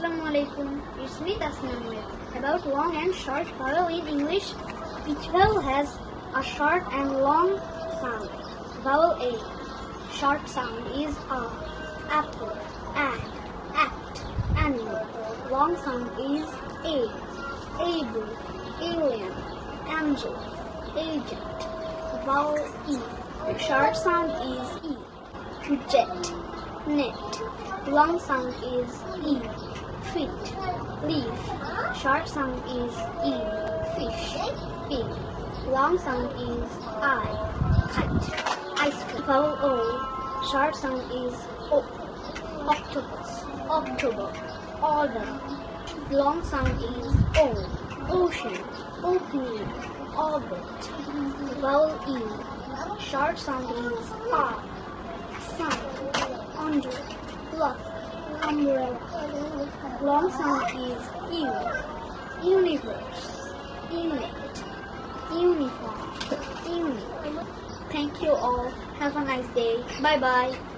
Assalamualaikum. It's me Tasnim. About long and short vowel in English. Each vowel has a short and long sound. Vowel A. Short sound is a, apple, and, act, animal. Long sound is a, able, alien, angel, agent. Vowel E. Short sound is E, jet, net. Long sound is E, feet, leaf. Short sound is E, fish, pig. Long sound is I, kite, ice cream. Vowel O. Short sound is O, octopus, October, order. Long sound is O, ocean, opening, orbit. Vowel E. Short sound is R, sun, under, luck, umbrella. Long sound is U, universe, unit, uniform, unique. Thank you all. Have a nice day. Bye bye.